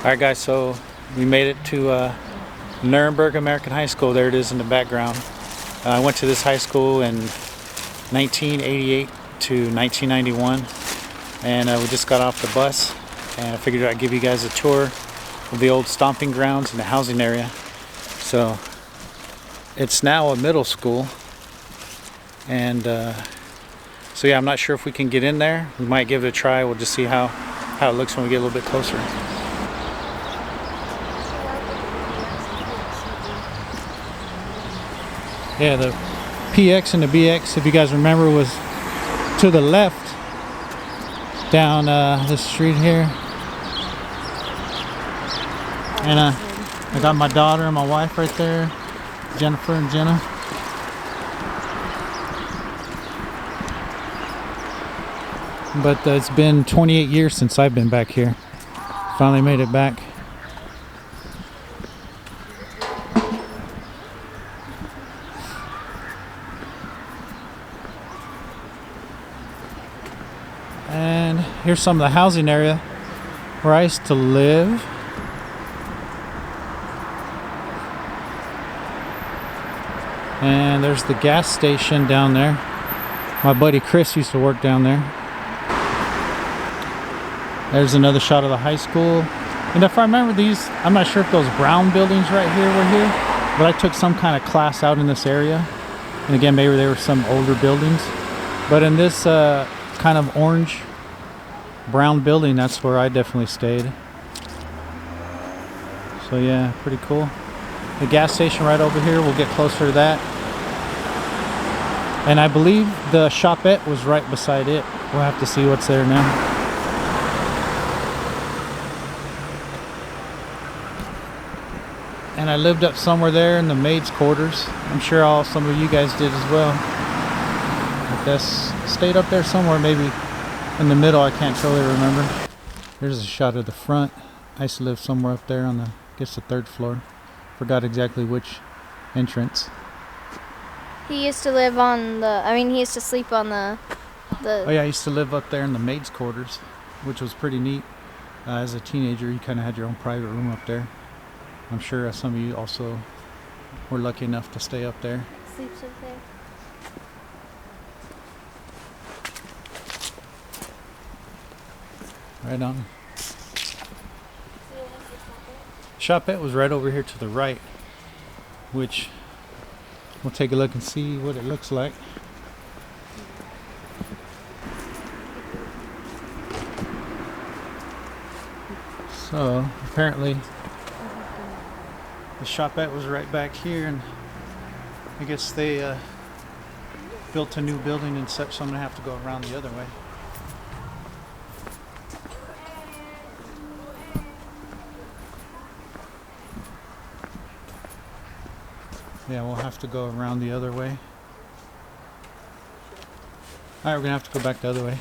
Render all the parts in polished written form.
Alright guys, so we made it to Nuremberg American High School. There it is in the background. I went to this high school in 1988 to 1991, and we just got off the bus, and I figured I'd give you guys a tour of the old stomping grounds and the housing area. So it's now a middle school, and so yeah, I'm not sure if we can get in there. We might give it a try. We'll just see how it looks when we get a little bit closer. Yeah, the PX and the BX, if you guys remember, was to the left down the street here. And I got my daughter and my wife right there, Jennifer and Jenna. But it's been 28 years since I've been back here. Finally made it back. And here's some of the housing area where I used to live. And there's the gas station down there. My buddy Chris used to work down there. There's another shot of the high school. And if I remember these, I'm not sure if those brown buildings right here were here, but I took some kind of class out in this area. And again, maybe they were some older buildings. But in this kind of orange brown building, that's where I definitely stayed. So yeah, pretty cool. The gas station right over here, we'll get closer to that. And I believe the shopette was right beside it. We'll have to see what's there now. And I lived up somewhere there in the maids' quarters. I'm sure some of you guys did as well. I guess stayed up there somewhere, maybe in the middle. I can't totally remember. Here's a shot of the front. I used to live somewhere up there on the, I guess, the 3rd floor. Forgot exactly which entrance. He used to live on the, he used to sleep on the Oh yeah, I used to live up there in the maids' quarters, which was pretty neat. As a teenager, you kind of had your own private room up there. I'm sure some of you also were lucky enough to stay up there. Sleeps up there. Right on. Shopette was right over here to the right, which we'll take a look and see what it looks like. So apparently the shopette was right back here, and I guess they built a new building and such, so I'm gonna have to go around the other way. Yeah, we'll have to go around the other way. Alright, we're gonna have to go back the other way.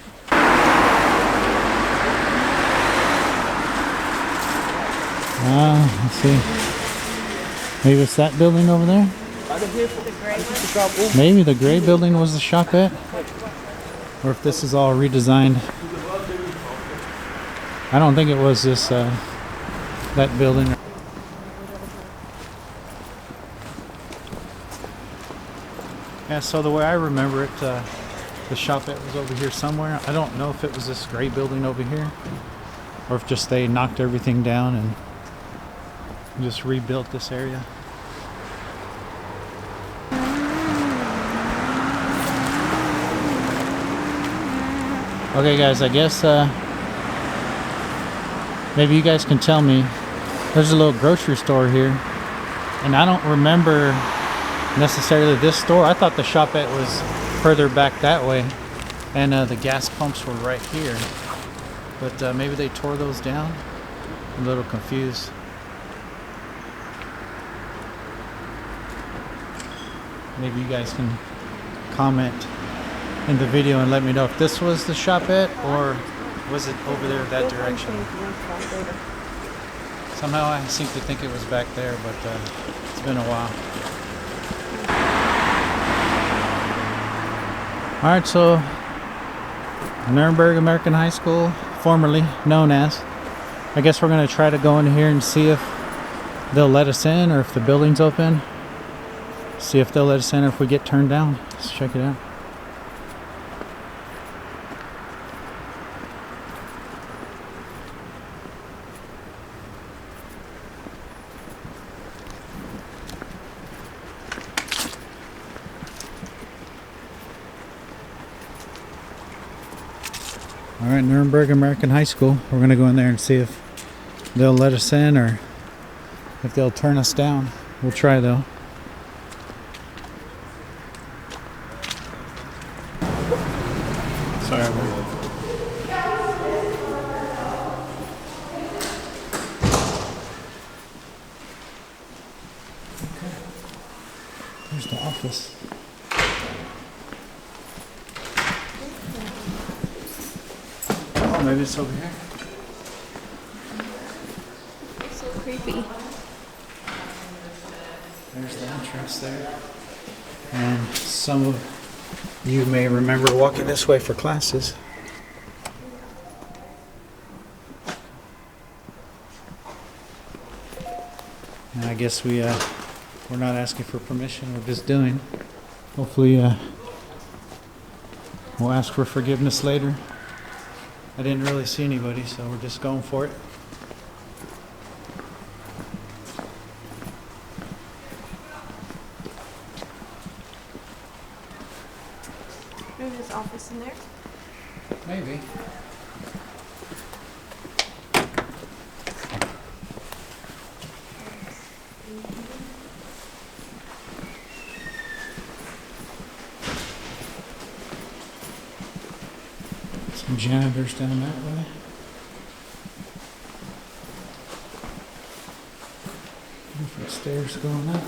Let's see. Maybe it's that building over there? Maybe the gray building was the shopette? Or if this is all redesigned. I don't think it was this, that building. Yeah, so the way I remember it, the shopette was over here somewhere. I don't know if it was this gray building over here, or if just they knocked everything down and just rebuilt this area. Okay guys, I guess maybe you guys can tell me. There's a little grocery store here, and I don't remember necessarily this store. I thought the shopette was further back that way, and the gas pumps were right here, but maybe they tore those down. I'm a little confused. Maybe you guys can comment in the video and let me know if this was the shopette or was it over there that direction. Somehow I seem to think it was back there, but it's been a while. Alright, so Nuremberg American High School, formerly known as. I guess we're gonna try to go in here and see if they'll let us in or if the building's open. See if they'll let us in or if we get turned down. Let's check it out. All right, Nuremberg American High School. We're gonna go in there and see if they'll let us in or if they'll turn us down. We'll try though. Sorry. There's the office. Oh, maybe it's over here. So creepy. There's the entrance there. And some of you may remember walking this way for classes. And I guess we're not asking for permission, we're just doing. Hopefully we'll ask for forgiveness later. I didn't really see anybody, so we're just going for it. Maybe there's office in there. Maybe. Some janitors down that way. Different stairs going up.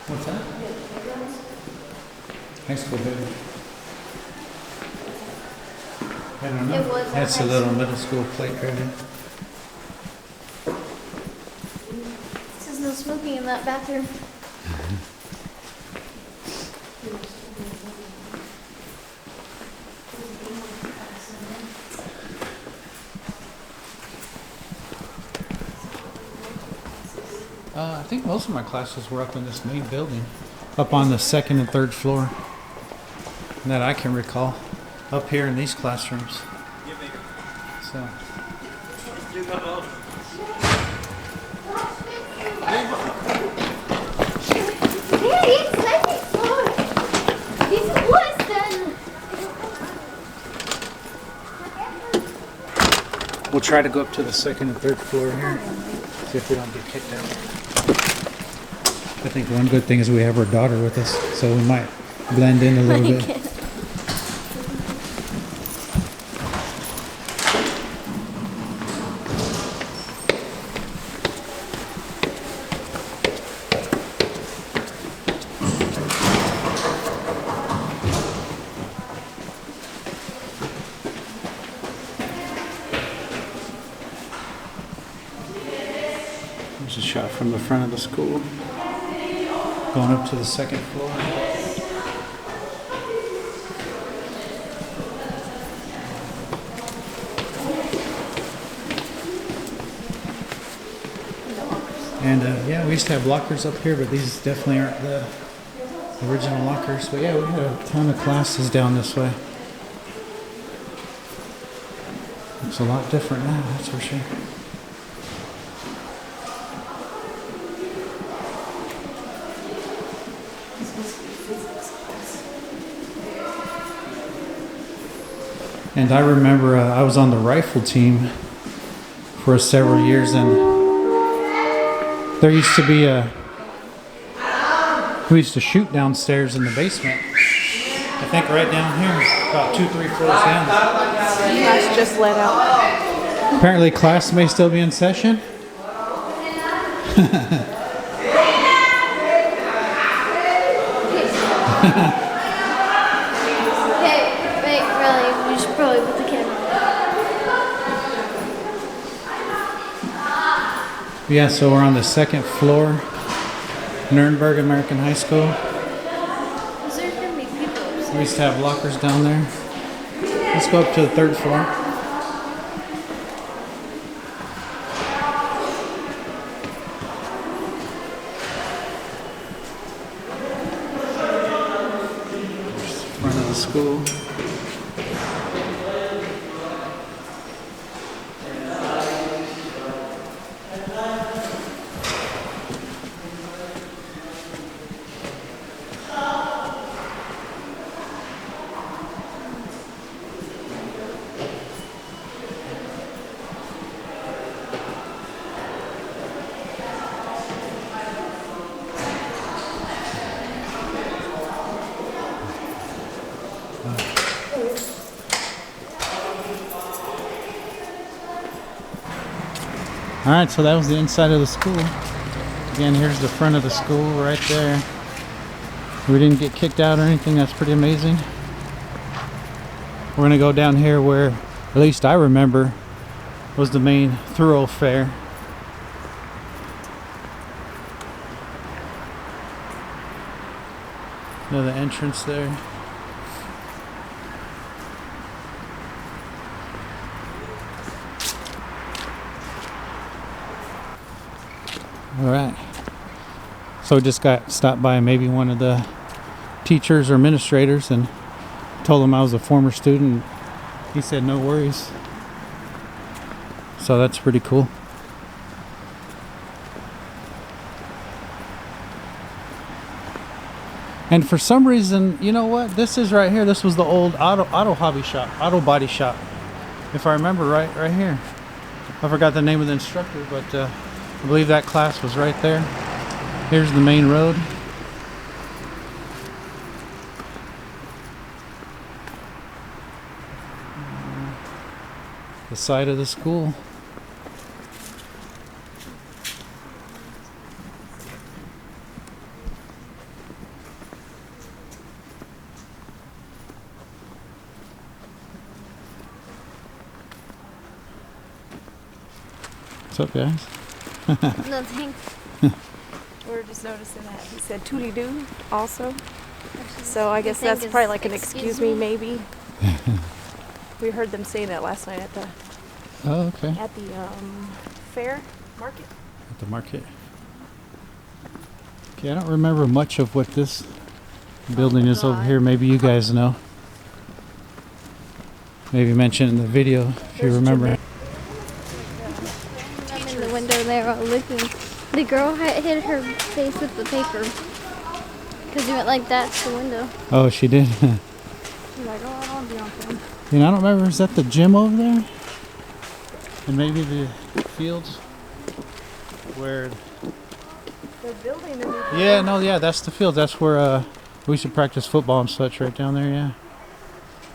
What's that? High school building. I don't know. It was a That's a high little middle school playground. There's no smoking in that bathroom. I think most of my classes were up in this main building, up on the second and third floor, that I can recall, up here in these classrooms. So. We'll try to go up to the second and third floor here, see if we don't get kicked out. I think one good thing is we have our daughter with us, so we might blend in a little bit. There's a shot from the front of the school. Going up to the second floor. And yeah, we used to have lockers up here, but these definitely aren't the original lockers. But yeah, we had a ton of classes down this way. Looks a lot different now, that's for sure. And I remember I was on the rifle team for several years, and there used to be we used to shoot downstairs in the basement. I think right down here, about 2-3 floors down. Class just let out. Apparently class may still be in session. Hey, wait, really, we should probably put the camera on. Yeah, so we're on the second floor, Nuremberg American High School. Is there gonna be people upstairs? We used to have lockers down there. Let's go up to the third floor. Front of the school. All right, so that was the inside of the school. Again, here's the front of the school right there. We didn't get kicked out or anything. That's pretty amazing. We're gonna go down here where, at least I remember, was the main thoroughfare. Another entrance there. All right. So just got stopped by maybe one of the teachers or administrators and told him I was a former student. He said no worries. So that's pretty cool. And for some reason, you know what? This is right here. This was the old auto hobby shop, auto body shop. If I remember right here. I forgot the name of the instructor, but I believe that class was right there. Here's the main road. The side of the school. What's up, guys? Nothing. We're just noticing that he said "tootie doo" also. So I guess that's probably like an excuse me, maybe. We heard them saying that last night at the Oh, okay. fair market. At the market. Okay, I don't remember much of what this building is over God. here. Maybe you guys know. Maybe mention it in the video if you There's remember. I'm in the window there all looking. The girl hit her face with the paper. Because he went like that to the window. Oh, she did. She's like, oh, I don't want to be on film. You know, I don't remember. Is that the gym over there? And maybe the fields where. They're building a new. Yeah, no, yeah, that's the field. That's where we should practice football and such right down there. Yeah,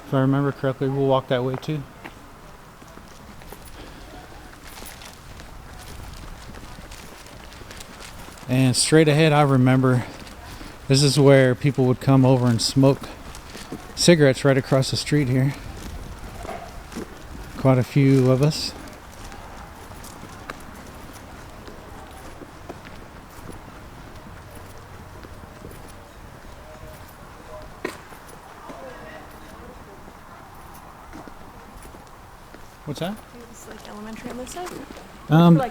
if I remember correctly, we'll walk that way too. And straight ahead, I remember this is where people would come over and smoke cigarettes right across the street here. Quite a few of us. What's that? It's like elementary on this side.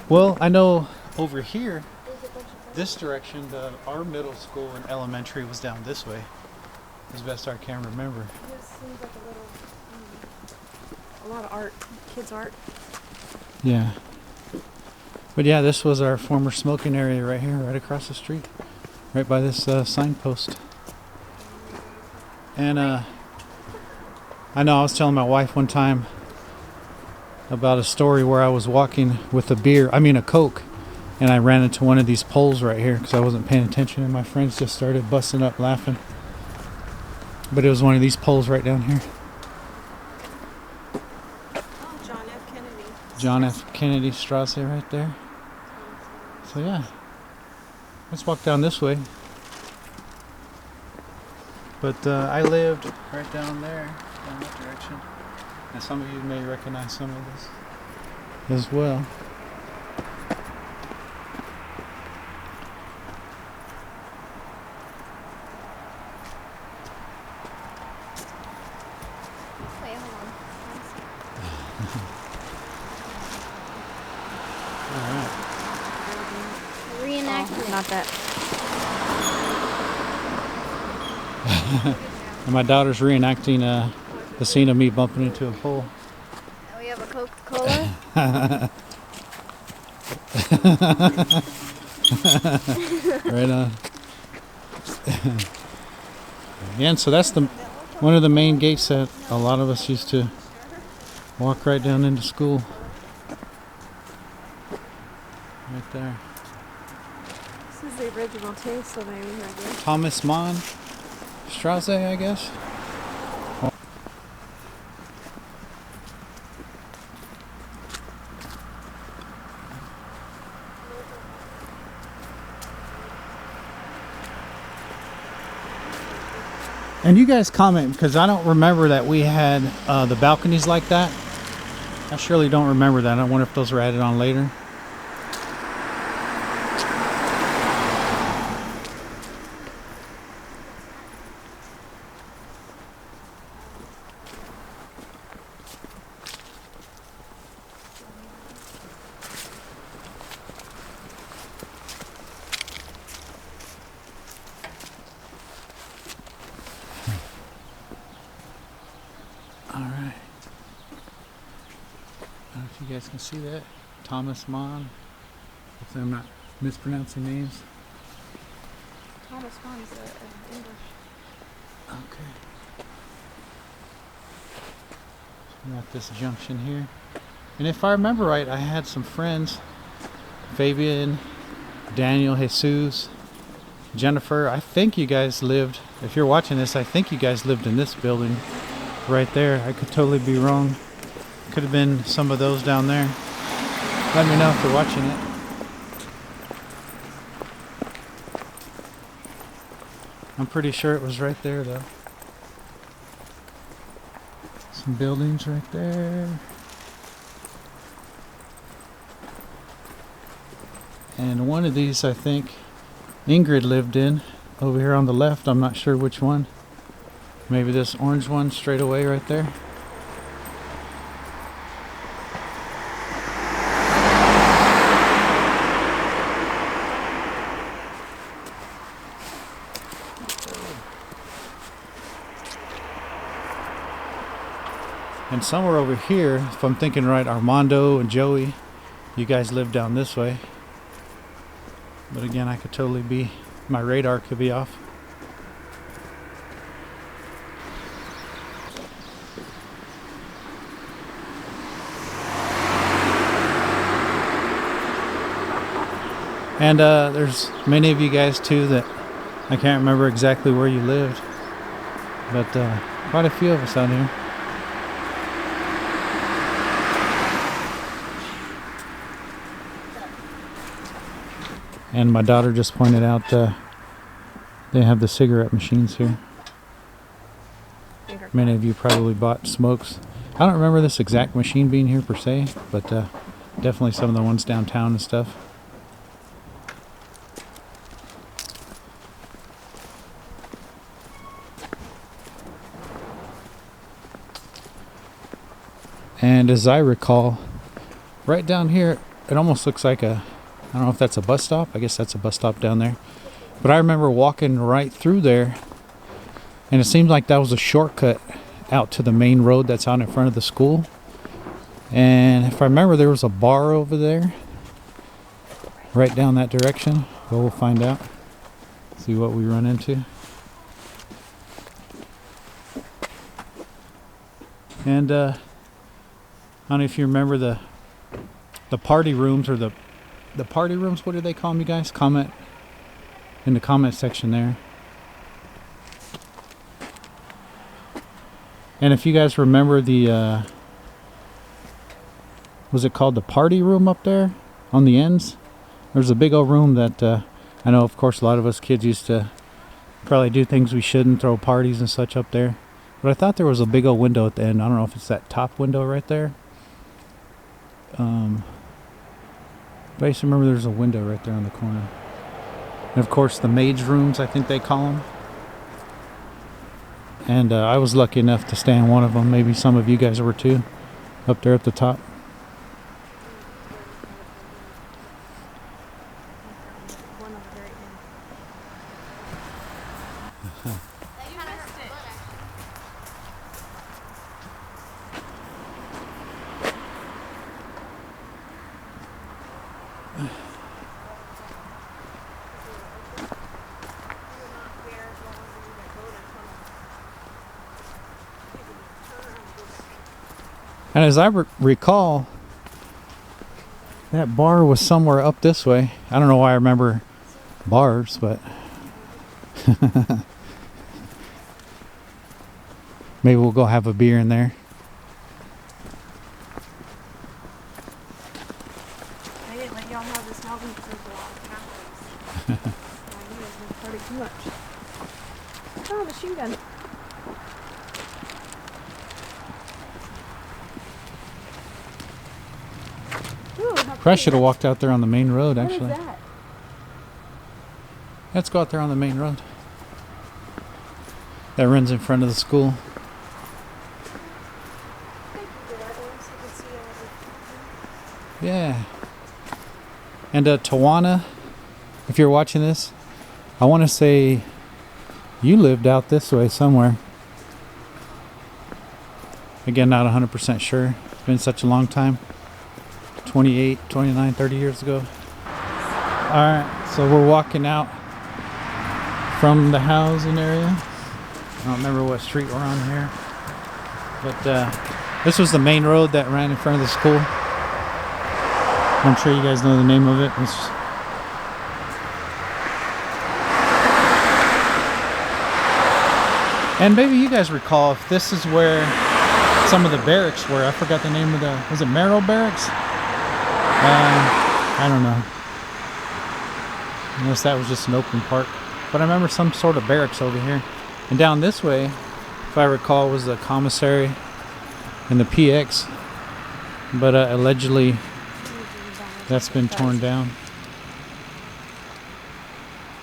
Well, I know over here, this direction, our middle school and elementary was down this way, as best I can remember. This seems like a lot of art, kids' art. Yeah. But yeah, this was our former smoking area right here, right across the street, right by this signpost. And I know I was telling my wife one time about a story where I was walking with a Coke, and I ran into one of these poles right here because I wasn't paying attention, and my friends just started busting up laughing. But it was one of these poles right down here. John F. Kennedy. John F. Kennedy Strasse right there. So yeah, let's walk down this way. But I lived right down there, down that direction. And some of you may recognize some of this as well. Wait, hold on. Alright. Reenactment. Not that. And my daughter's reenacting the scene of me bumping into a pole. And we have a Coca-Cola. Right on. Again, so that's one of the main gates that a lot of us used to walk right down into school. Right there. This is the original too, so maybe right there. Thomas Mann Strasse, I guess. And you guys comment, because I don't remember that we had the balconies like that. I surely don't remember that. I wonder if those were added on later. Alright. I don't know if you guys can see that. Thomas Mann. Hopefully I'm not mispronouncing names. Thomas Mann's English. Okay. I'm at this junction here. And if I remember right, I had some friends. Fabian, Daniel, Jesus, Jennifer. I think you guys lived, if you're watching this, I think you guys lived in this building right there. I could totally be wrong. Could have been some of those down there. Let me know if you're watching it. I'm pretty sure it was right there though. Some buildings right there. And one of these I think Ingrid lived in over here on the left. I'm not sure which one. Maybe this orange one straight away right there. And somewhere over here, if I'm thinking right, Armando and Joey, you guys live down this way. But again, I could totally be, my radar could be off. And there's many of you guys too that I can't remember exactly where you lived, but quite a few of us out here. And my daughter just pointed out they have the cigarette machines here. Many of you probably bought smokes. I don't remember this exact machine being here per se, but definitely some of the ones downtown and stuff. And as I recall, right down here, it almost looks like a, I don't know if that's a bus stop. I guess that's a bus stop down there. But I remember walking right through there, and it seemed like that was a shortcut out to the main road that's out in front of the school. And if I remember, there was a bar over there, right down that direction. Well, we'll find out. See what we run into. And I don't know if you remember the party rooms, or the party rooms. What do they call them, you guys? Comment in the comment section there. And if you guys remember the was it called the party room up there on the ends? There's a big old room that I know, of course, a lot of us kids used to probably do things we shouldn't, throw parties and such up there. But I thought there was a big old window at the end. I don't know if it's that top window right there. But I used to remember there's a window right there on the corner. And of course the maids' rooms, I think they call them. And I was lucky enough to stay in one of them. Maybe some of you guys were too, up there at the top. And as I recall, that bar was somewhere up this way. I don't know why I remember bars, but maybe we'll go have a beer in there. I didn't let y'all have this album because there's a lot of Catholics. You guys been party too much. Oh, the machine gun. Probably should have walked out there on the main road, What is actually. that? Let's go out there on the main road. That runs in front of the school. Yeah. And Tawana, if you're watching this, I want to say you lived out this way somewhere. Again, not 100% sure. It's been such a long time. 28, 29, 30 years ago. Alright, so we're walking out from the housing area. I don't remember what street we're on here. But this was the main road that ran in front of the school. I'm sure you guys know the name of it. And maybe you guys recall if this is where some of the barracks were. I forgot the name of was it Merrill Barracks? I don't know. Unless that was just an open park. But I remember some sort of barracks over here. And down this way, if I recall, was the commissary and the PX. But allegedly, that's been torn down.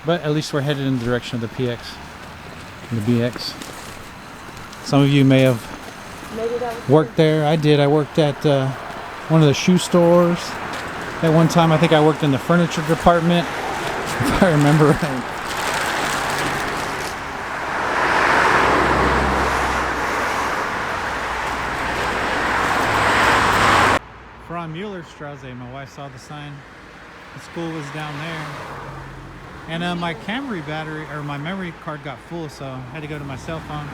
But at least we're headed in the direction of the PX and the BX. Some of you may have worked there. I did. I worked at one of the shoe stores. At one time, I think I worked in the furniture department, if I remember right. From Muellerstrasse, my wife saw the sign. The school was down there. And my Camry battery, or my memory card got full, so I had to go to my cell phone.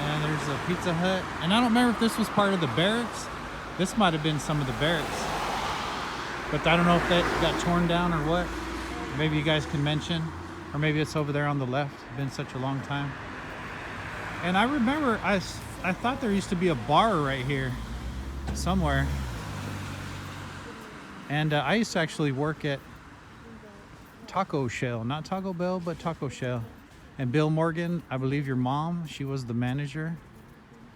And there's a Pizza Hut. And I don't remember if this was part of the barracks. This might have been some of the barracks. But I don't know if that got torn down or what. Maybe you guys can mention. Or maybe it's over there on the left. It's been such a long time. And I remember, I thought there used to be a bar right here. Somewhere. And I used to actually work at Taco Shell. Not Taco Bell, but Taco Shell. And Bill Morgan, I believe your mom, she was the manager.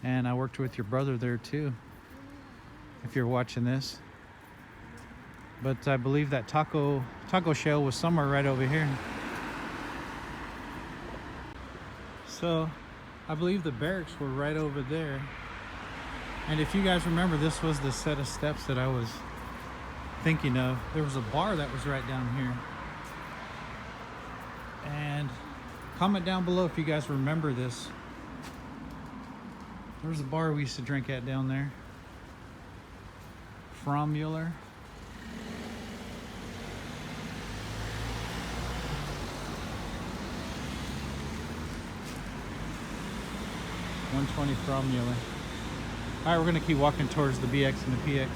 And I worked with your brother there too. If you're watching this. But I believe that Taco Shell was somewhere right over here. So I believe the barracks were right over there. And if you guys remember, this was the set of steps that I was thinking of. There was a bar that was right down here. And comment down below if you guys remember this. There was a bar we used to drink at down there. From Mueller. .120 from Mueller. Alright, we're going to keep walking towards the BX and the PX.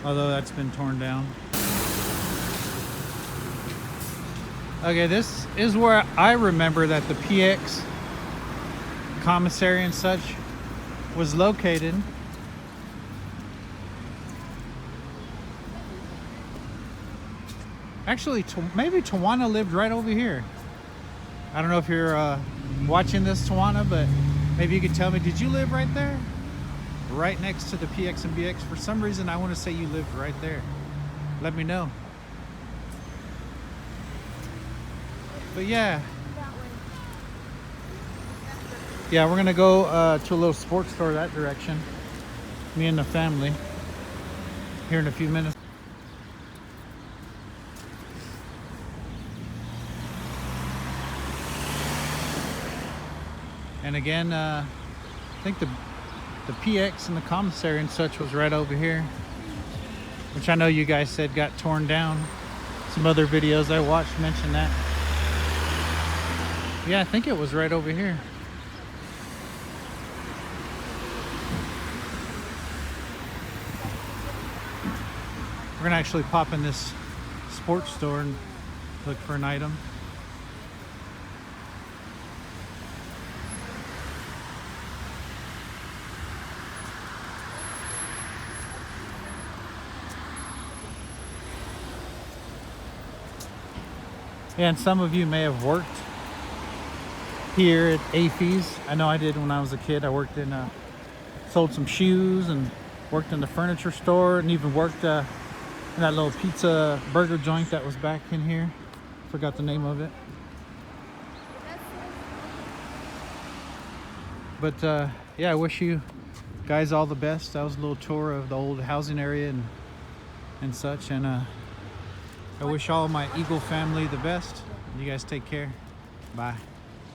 Although that's been torn down. Okay, this is where I remember that the PX commissary and such was located. Actually, maybe Tawana lived right over here. I don't know if you're watching this, Tawana, but maybe you could tell me, did you live right there? Right next to the PX and BX? For some reason, I want to say you lived right there. Let me know. But yeah. Yeah, we're going to go to a little sports store that direction. Me and the family. Here in a few minutes. And again, I think the PX and the commissary and such was right over here, which I know you guys said got torn down. Some other videos I watched mentioned that. Yeah, I think it was right over here. We're gonna actually pop in this sports store and look for an item. Yeah, and some of you may have worked here at AFES. I know I did when I was a kid. I worked in, sold some shoes and worked in the furniture store and even worked in that little pizza burger joint that was back in here. Forgot the name of it. But yeah, I wish you guys all the best. That was a little tour of the old housing area and such. And I wish all my Eagle family the best. You guys take care. Bye.